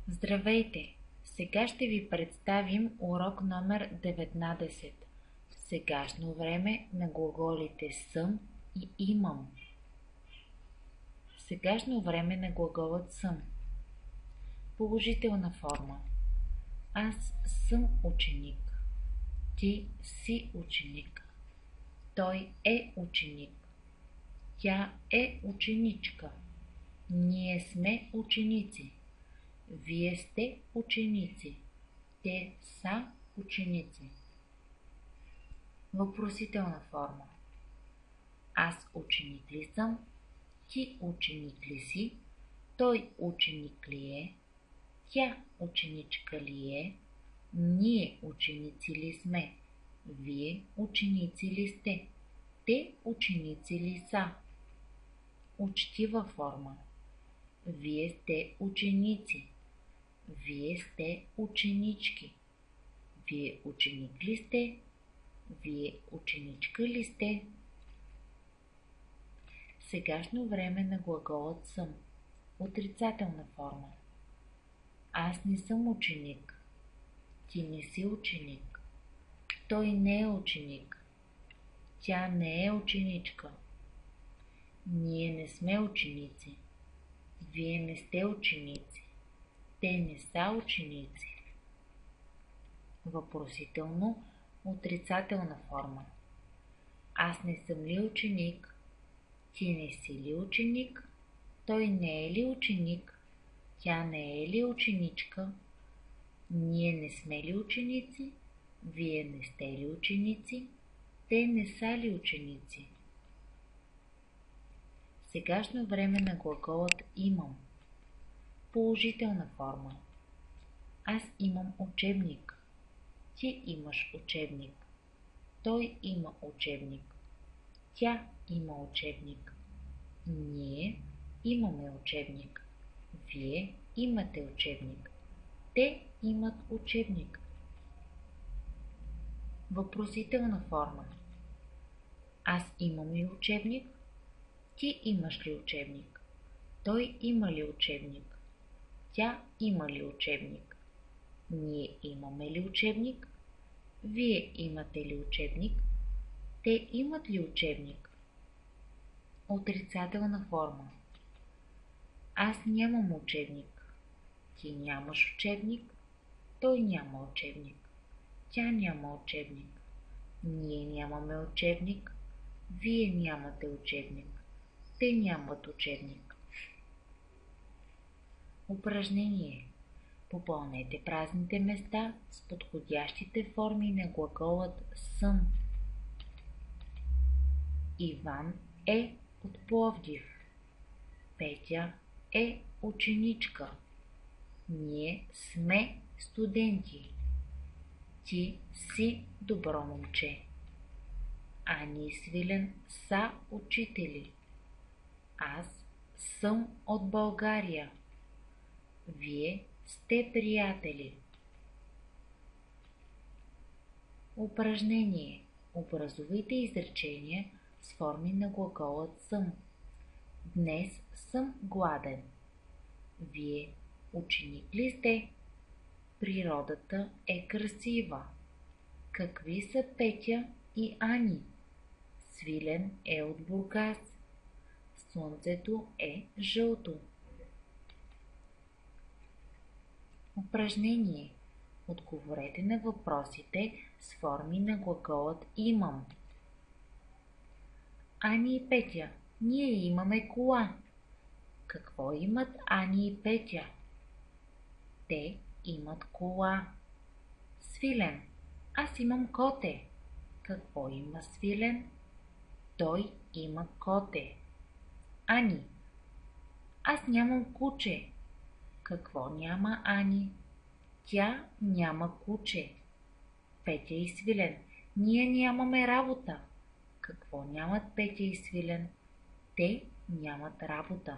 Здравейте! Сега ще ви представим урок номер 19. Сегашно време на глаголите съм и имам. Сегашно време на глаголът съм. Положителна форма. Аз съм ученик. Ти си ученик. Той е ученик. Тя е ученичка. Ние сме ученици. Вие сте ученици. Те са ученици. Въпросителна форма. Аз ученик ли съм? Ти ученик ли си? Той ученик ли е? Тя ученичка ли е? Ние ученици ли сме? Вие ученици ли сте? Те ученици ли са? Учтива форма. Вие сте ученици. Вие сте ученички. Вие ученик ли сте? Вие ученичка ли сте? Сегашно време на глаголът съм. Отрицателна форма. Аз не съм ученик. Ти не си ученик. Той не е ученик. Тя не е ученичка. Ние не сме ученици. Вие не сте ученици. Те не са ученици. Въпросително отрицателна форма. Аз не съм ли ученик? Ти не си ли ученик? Той не е ли ученик? Тя не е ли ученичка? Ние не сме ли ученици? Вие не сте ли ученици? Те не са ли ученици? Сегашно време на глаголът имам. Положителна форма. Аз имам учебник. Ти имаш учебник. Той има учебник. Тя има учебник. Ние имаме учебник. Вие имате учебник. Те имат учебник. Въпросителна форма. Аз имам ли учебник? Ти имаш ли учебник? Той има ли учебник? Тя има ли учебник? Ние имаме ли учебник? Вие имате ли учебник? Те имат ли учебник? Отрицателна форма. Аз нямам учебник. Ти нямаш учебник. Той няма учебник. Тя няма учебник. Ние нямаме учебник. Вие нямате учебник. Те нямат учебник. Упражнение. Попълнете празните места с подходящите форми на глаголът съм. Иван е от Пловдив. Петя е ученичка. Ние сме студенти. Ти си добро момче. Ани и Свилен са учители. Аз съм от България. Вие сте приятели. Упражнение. Образувайте изречения с форми на глаголът съм. Днес съм гладен. Вие ученик ли сте? Природата е красива. Какви са Петя и Ани? Свилен е от Бургас. Слънцето е жълто. Упражнение. Отговорете на въпросите с форми на глаголът имам. Ани и Петя, ние имаме кола. Какво имат Ани и Петя? Те имат кола. Свилен, аз имам коте. Какво има Свилен? Той има коте. Ани, аз нямам куче. Какво няма Ани? Тя няма куче. Петя и Свилен, ние нямаме работа. Какво нямат Петя и Свилен? Те нямат работа.